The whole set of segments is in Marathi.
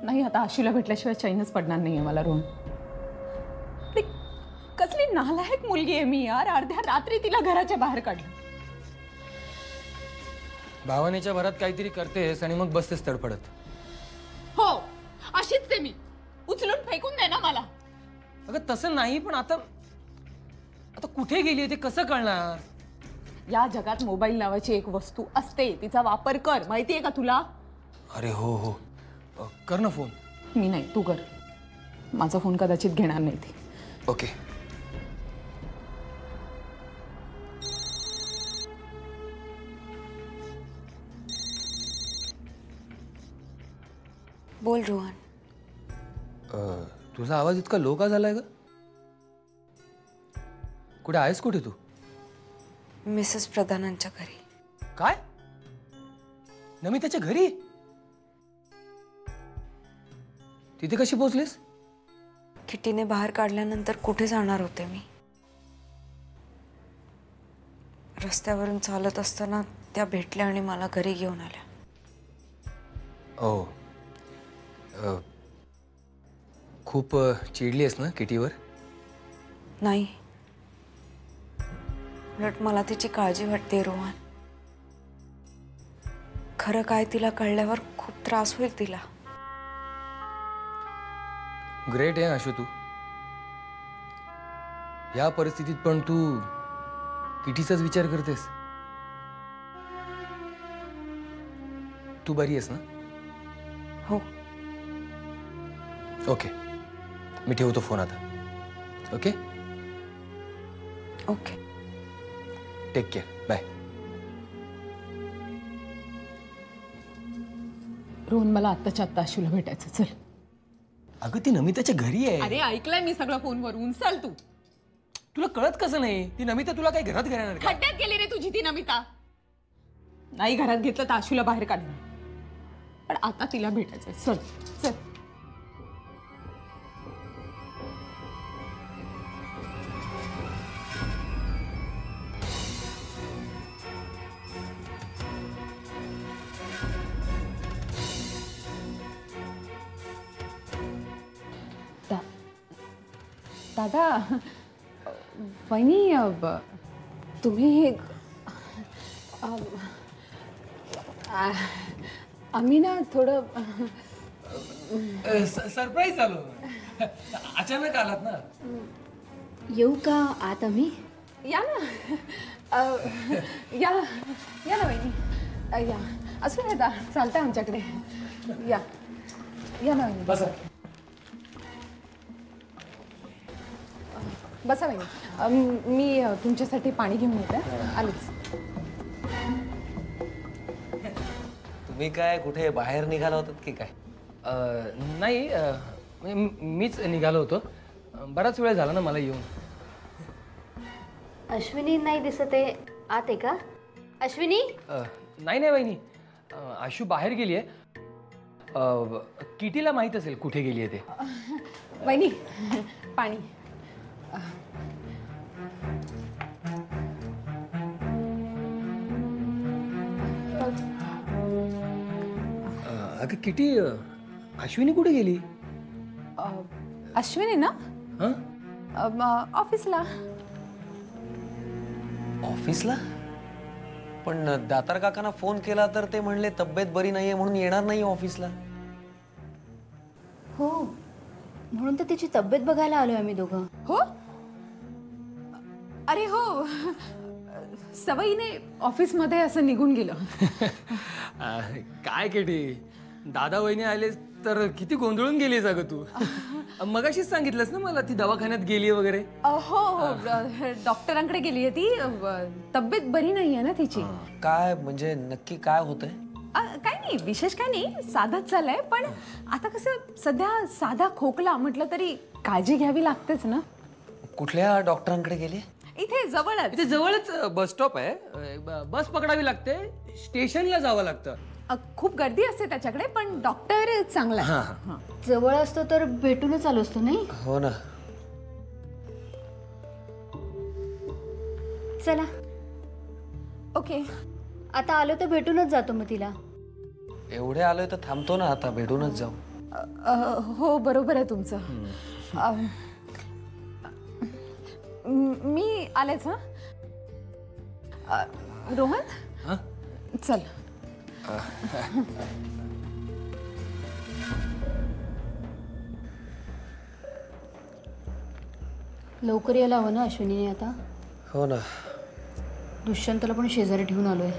नाही, आता आशूला भेटल्याशिवाय चैनच पडणार नाहीये मला रोहन. कसली नालायक मुलगी आहे मी यार. अर्ध्या रात्री तिला घराच्या बाहेर काढलं. भावनेच्या भरात काहीतरी करतेस आणि मग बसतेस तडफडत. हो, अशीच ते मी. उचलून फेकून दे ना मला. अगं तसं नाही, पण आता कुठे गेली ते कसं कळणार? या जगात मोबाईल नावाची एक वस्तू असते, तिचा वापर कर. माहितीये का तुला? अरे हो हो, कर ना फोन. मी नाही, तू कर. माझा फोन कदाचित घेणार नाही ती. ओके. बोल रोहन. तुझा आवाज इतका लो का झालाय ग? कुठे आहेस? कुठे तू? मिसेस प्रधानांच्या घरी. काय? नमिताच्या घरी? तिथे कशी पोहोचलीस? किटीने बाहेर काढल्यानंतर कुठे जाणार होते मी? रस्त्यावरून चालत असताना त्या भेटल्या आणि मला घरी घेऊन आल्या. ओ, खूप चिडलीस ना किटीवर? नाही, उलट मला तिची काळजी वाटते रोहन. खरं काय तिला कळल्यावर खूप त्रास होईल तिला. ग्रेट आहे आशू तू. या परिस्थितीत पण तू किटीचाच विचार करतेस. तू बरी आहेस ना? हो. ओके, मी ठेवतो फोन आता. Okay okay. Take care. Bye. Rohan, मला आत्ताच्या आत्ता आशूला भेटायचं. चल. अगं ती नमिताच्या घरी आहे. अरे ऐकलंय मी सगळं फोनवरून. चल तू. तुला कळत कसं नाही? ती नमिता तुला काही घरात घेणार का? खड्ड्यात गेली रे तुझी ती नमिता. नाही घरात घेतलं तर आशूला बाहेर काढणार. पण आता तिला भेटायचंय. चल चल. दादा, वहिनी, तुम्ही आम्ही ना थोडं सरप्राईज झालो. अचानक आलात ना. येऊ का आत आम्ही? या ना. या या ना वहिनी. या. असू दे आता, चालतंय आमच्याकडे. या या ना वहिनी. बसा. बसा वहिनी. मी तुमच्यासाठी पाणी घेऊन येते. आलेच. तुम्ही काय कुठे बाहेर निघाला होतात की काय? नाही, मीच निघालो होतो. बराच वेळ झाला ना मला येऊन. अश्विनी नाही दिसत आहे. आत आहे का अश्विनी? नाही नाही वहिनी, आशू बाहेर गेली आहे. किटीला माहित असेल कुठे गेली आहे ते. वहिनी, पाणी. अगं किटी, अश्विनी कुठे गेली? अश्विनी ना ऑफिसला. ऑफिसला? पण दातार काकांना फोन केला तर ते म्हणले तब्येत बरी नाहीये म्हणून येणार नाही ऑफिसला. हो, म्हणून तर तिची तब्येत बघायला आलोय आम्ही दोघं. हो? अरे हो, सवयीने ऑफिसमध्ये असं निघून गेलं. काय किटी, दादा वहिनी आले तर किती गोंधळून गेलीस अगं तू. मगाशीच सांगितलंस ना मला ती दवाखान्यात गेली वगैरे. हो हो, डॉक्टरांकडे गेली आहे ती. तब्येत बरी नाहीये ना तिची. काय म्हणजे नक्की काय होतंय? काय नाही, विशेष काय नाही, साधंच चाललंय. पण आता कसं सध्या साधा खोकला म्हटलं तरी काळजी घ्यावी लागतेच ना. कुठल्या डॉक्टरांकडे गेली? इथे जवळच. इथे जवळच बस स्टॉप आहे. बस पकडावी लागते, स्टेशनला जावं लागतं. खूप गर्दी असते त्याच्याकडे, पण डॉक्टर चांगला आहे. जवळ असतो तर भेटूनच आलो असतो नाही? हो ना. चला. ओके. आता आलो तर भेटूनच जातो मग तिला. एवढे आलोय तर थांबतो ना, आता भेटूनच जाऊ. हो बरोबर आहे तुमचं. मी आलेच. रोहन चल. लवकर यायला हवं ना अश्विनीने आता. हो ना. दुष्यंतला पण शेजारी ठेवून आलोय.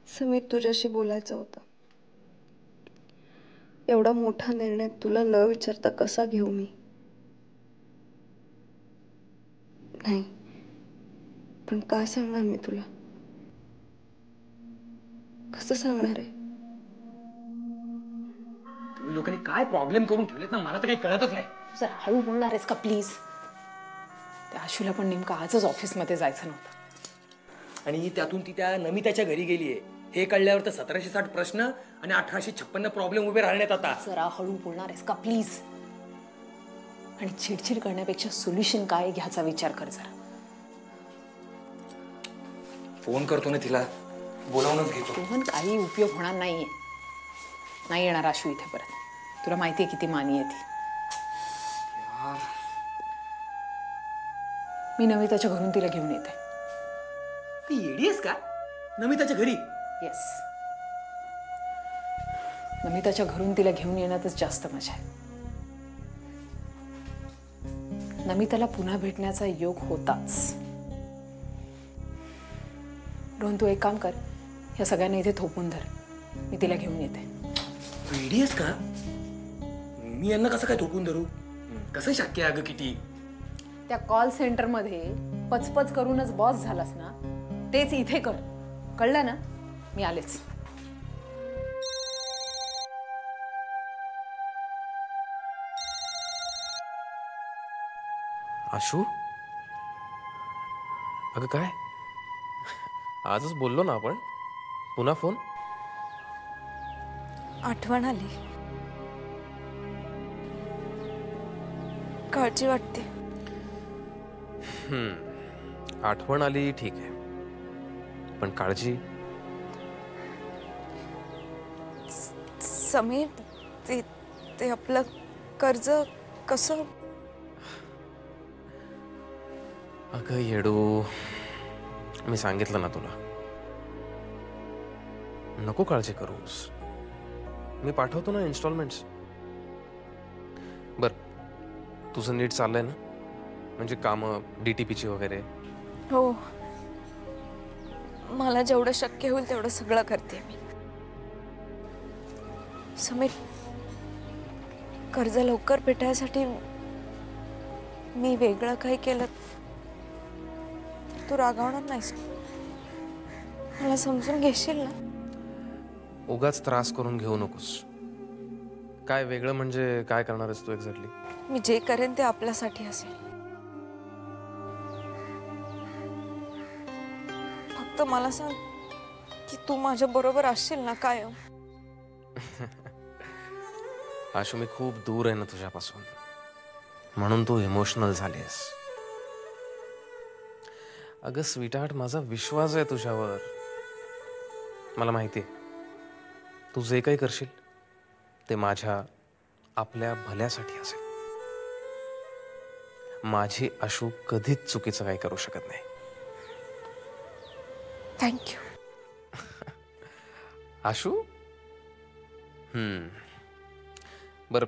समीर, तुझ्याशी बोलायचं होतं. एवढा मोठा निर्णय तुला न विचारता कसा घेऊ मी? नाही, पण काय सांगणार मी तुला? कसं सांगणार आहे? तुम्ही लोकांनी काय प्रॉब्लेम करून ठेवलेत ना, मला तर काही कळतच नाही. जरा हळू बोलणार आहेस का प्लीज? त्या आशूला पण नेमकं आजच ऑफिसमध्ये जायचं नव्हतं. आणि त्यातून ती त्या नमिताच्या घरी गेलीये हे कळल्यावर तर 1760 प्रश्न आणि 1856 प्रॉब्लेम उभे राहण्यात. आता जरा हळू बोलणार आहेस का प्लीज? आणि चिडचिड करण्यापेक्षा सोल्युशन काय घ्यायचा विचार कर जरा. फोन करतो ना तिला, बोलावूनच घेतो. रोहन, काही उपयोग होणार नाहीये. नाही येणार आशू इथे परत. तुला माहितीये किती मानी आहे ती. मी नमिताच्या घरून तिला घेऊन येते. ती येडी आहेस का? नमिताच्या घरी? येस, नमिताच्या घरून तिला घेऊन येण्यातच जास्त मजा आहे. नमिताला पुन्हा भेटण्याचा योग होताच. रोहन, तू एक काम कर, या सगळ्यांना इथे थोपून धर. मी तिला घेऊन येते. तू येडी आहेस का? मी यांना कसं काय थोपून धरू? कसं शक्य आहे अगं किती? त्या कॉल सेंटरमध्ये पचपच करूनच बॉस झालास ना, तेच इथे कर. कळलं ना? मी आलेच. आशू, अगं काय? आजच बोललो ना आपण, पुन्हा फोन? आठवण आली. काळजी वाटते. आठवण आली ठीक आहे, पण काळजी? समीर, ते आपलं कर्ज कसं? अगं येडू, मी सांगितलं ना तुला, नको काळजी करूस. मी पाठवतो ना इन्स्टॉलमेंट्स. बर, तुझं नीट चाललंय ना? म्हणजे कामं DTPची वगैरे? हो, मला जेवढं शक्य होईल तेवढं सगळं करते मी. समीर, कर्ज लवकर भेटायसाठी मी वेगळं काही केलं तू रागावणार नाहीस? मला समजून घेशील ना? उगाच त्रास करून घेऊ नकोस. काय वेगळं म्हणजे काय करणार आहेस तू एक्झॅक्टली? मी जे करेन ते आपल्यासाठी असेल. फक्त मला सांग की तू माझ्या बरोबर असशील ना कायम? आशू, मी खूप दूर आहे ना तुझ्यापासून, म्हणून तू इमोशनल झालीस. अगं स्वीटहार्ट, माझा विश्वास आहे तुझ्यावर. मला माहिती आहे तू जे काही करशील ते माझ्या आपल्या भल्यासाठी असेल. माझी आशू कधीच चुकीचं काही करू शकत नाही. थँक्यू. आशू बर,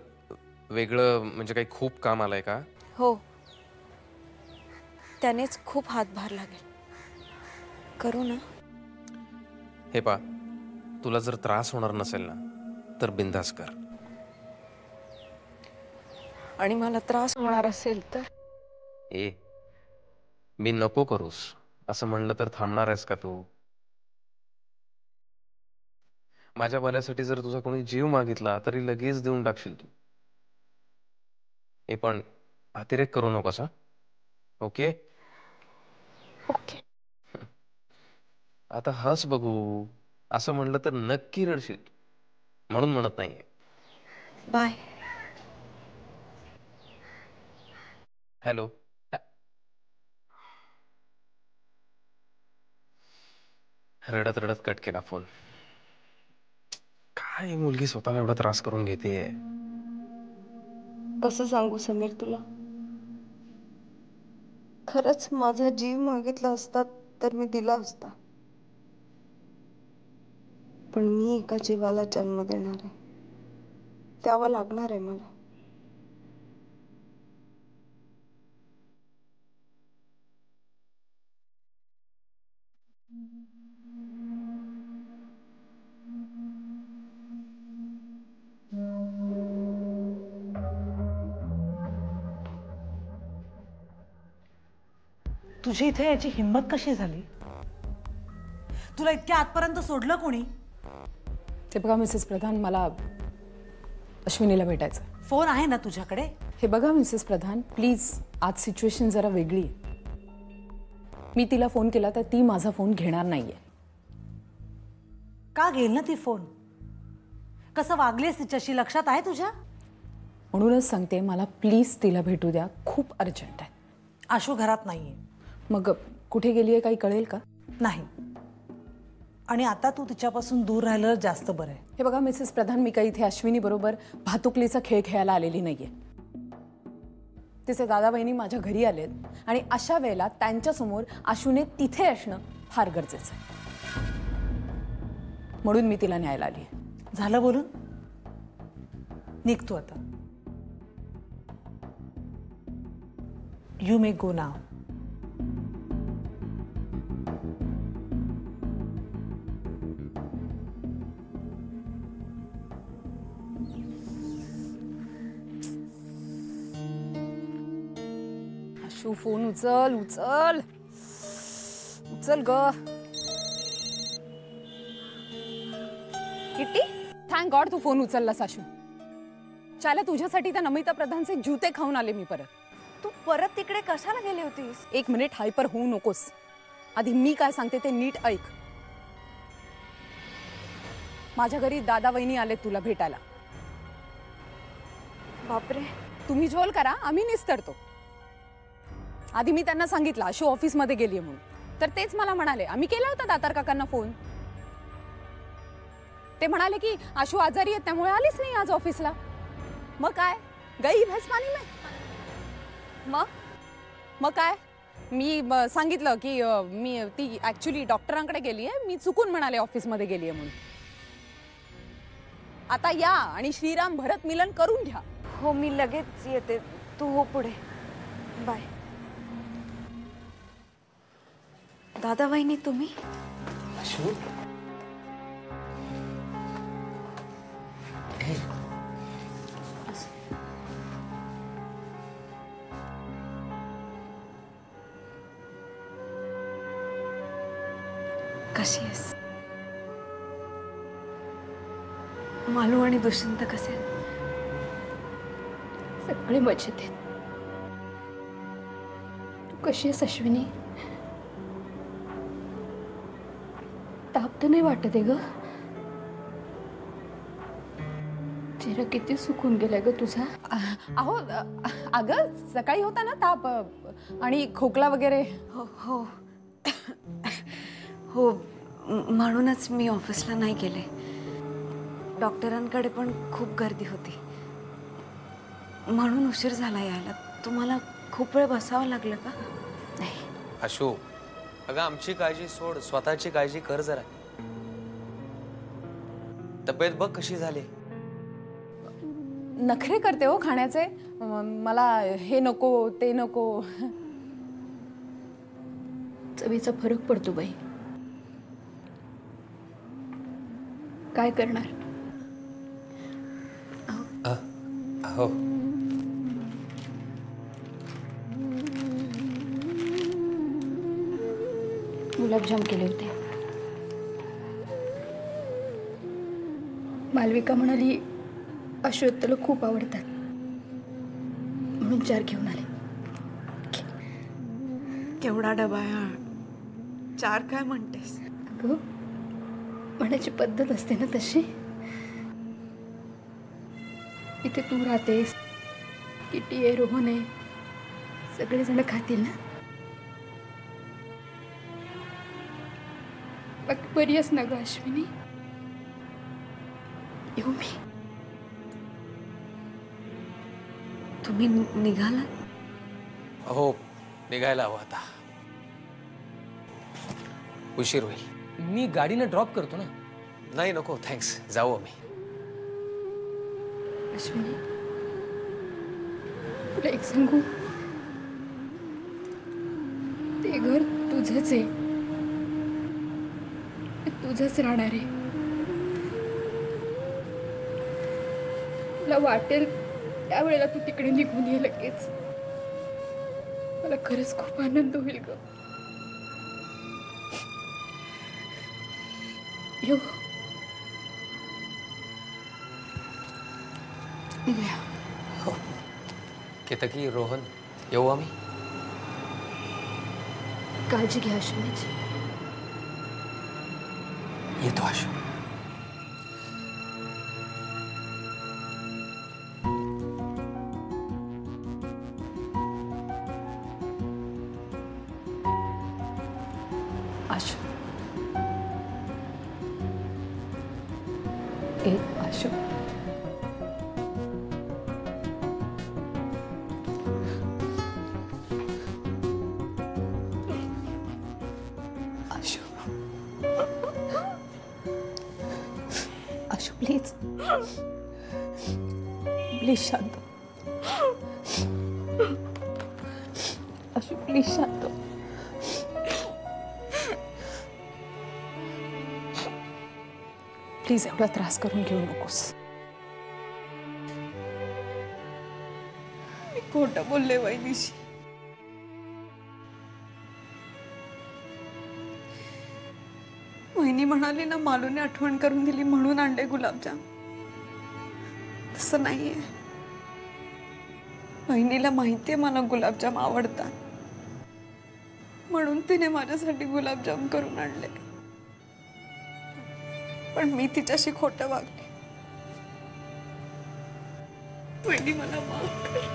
वेगळं म्हणजे काही खूप काम आलंय का? हो, त्यानेच खूप हातभार लागेल. करू ना? हे पा, तुला जर त्रास होणार नसेल ना तर बिंदास कर. आणि मला त्रास होणार असेल तर? ए, मी नको करूस असं म्हणलं तर थांबणार आहेस का तू? माझ्या भल्यासाठी जर तुझा कोणी जीव मागितला तरी लगेच देऊन टाकशील तू. हे पण अतिरेक करू नकोस. Okay okay. आता हस बघू. असं म्हणलं तर नक्की रडशील, म्हणून म्हणत नाहीये. बाय. हॅलो. रडत रडत कट केला फोन. काय मुलगी स्वतःला एवढा त्रास करून घेते. कसं सांगू समीर तुला? खरंच माझा जीव मागितला असता तर मी दिला असता, पण मी एका जीवाला जन्म देणार आहे, द्यावं लागणार आहे मला. तुझी इथे याची हिंमत कशी झाली? तुला इतक्या आतपर्यंत सोडलं कोणी? ते बघा मिसेस प्रधान, मला अश्विनीला भेटायचं. फोन आहे ना तुझ्याकडे? हे बघा मिसेस प्रधान, प्लीज, आज सिच्युएशन जरा वेगळी. मी तिला फोन केला तर ती माझा फोन घेणार नाहीये. का घेईल ना ती फोन? कसं वागलीस तिच्याशी लक्षात आहे तुझ्या? म्हणूनच सांगते, मला प्लीज तिला भेटू द्या, खूप अर्जंट आहे. आशू घरात नाहीये. मग कुठे गेली आहे काही कळेल का? नाही, आणि आता तू तिच्यापासून दूर राहिलं जास्त बरं आहे. हे बघा मिसेस प्रधान, मी काही इथे अश्विनी बरोबर भातुकलीचा खेळ खेळायला आलेली नाहीये. तिचे दादा बहिणी माझ्या घरी आलेत आणि अशा वेळेला त्यांच्यासमोर आशूने तिथे असणं फार गरजेचं आहे, म्हणून मी तिला न्यायला आली. झालं बोलून? निघतो आता. You may go now. Ashu, phone उचल उचल उचल ग. किट्टी, थँक गॉड तू फोन उचललास. आशू, चाल्या तुझ्यासाठी त्या नमिता प्रधानचे जुते खाऊन आले मी परत. तू परत तिकडे कशाला गेली होतीस? एक मिनिट हायपर होऊ नकोस. आधी मी काय सांगते ते नीट ऐक. माझ्या घरी दादा वहिनी आले तुला भेटायला. बापरे. तुम्ही झोल करा, आम्ही निस्तरतो. आधी मी त्यांना सांगितलं आशू ऑफिसमध्ये गेलीये म्हणून, तर तेच मला म्हणाले. आम्ही केला होता दातार काकांना फोन. ते म्हणाले की आशू आजारी आहे त्यामुळे आलीच नाही आज ऑफिसला. मग काय, गई भैंस पानी में. मग काय, मी सांगितलं की मी ती ऍक्च्युली डॉक्टरांकडे गेली आहे, मी चुकून म्हणाले ऑफिसमध्ये गेली आहे म्हणून. आता या आणि श्रीराम भरत मिलन करून घ्या. हो, मी लगेच येते. तू हो पुढे. बाय. दादा वहिनी तुम्ही? आशू, कशी आहेस? मालू आणि दुष्यंत कसे आहेत? सगळे मजेत आहेत. तू कशी आहेस अश्विनी? ताप तर नाही वाटत आहे ग? चेहरा किती सुकून गेलाय ग तुझा. अहो अगं सकाळी होता ना ताप आणि खोकला वगैरे. हो हो हो, म्हणूनच मी ऑफिसला नाही गेले. डॉक्टरांकडे पण खूप गर्दी होती, म्हणून उशीर झाला यायला. तुम्हाला खूप वेळ बसावं लागलं का? नाही. आशू, अगं आमची काळजी सोड, स्वतःची काळजी कर जरा. तब्येत बघ कशी झाली. नखरे करते हो खाण्याचे. मला हे नको ते नको. चवीचा फरक पडतो बाई. काय करणार? हो. गुलाबजाम केले होते. मालविका म्हणाली अश्वत्थला खूप आवडतात म्हणून 4 घेऊन आले. केवढा डबा आहे हा? 4 काय म्हणतेस? अगं म्हणायची पद्धत असते ना तशी. इथे तू राहतेस, किटी आहे, रोहन आहे, सगळेजण खातील ना. बाकी बरी आहेस ना ग अश्विनी? येऊ मी? तुम्ही निघाला? हो, निघायला हवं आता. उशीर होईल. मी गाडीनं ड्रॉप करतो ना. नाही नको, थँक्स. जाऊ आम्ही. अश्विनी तुला एक सांगू, ते घर तुझंच आहे, ते तुझंच राहणार आहे. तुला वाटेल त्यावेळेला तू तिकडे निघून ये लगेच. मला खरंच खूप आनंद होईल ग. येऊ? हो. केतकी, रोहन, येऊ आम्ही? काळजी घ्या अश्विनीची. येतो आशू. आशू, आशू. आशू, आशू प्लीज, प्लीज शांत. आशू प्लीज शांत. प्लीज एवढा त्रास करून घेऊ नकोस. मी खोटं बोलले वहिनीशी. वहिनी म्हणाली ना मालूने आठवण करून दिली म्हणून आणले गुलाबजाम. तसं नाहीये. वहिनीला माहितीये मला गुलाबजाम आवडतात म्हणून तिने माझ्यासाठी गुलाबजाम करून आणले. पण मी तिच्याशी खोटं वागले. वहिनी मला माफ कर.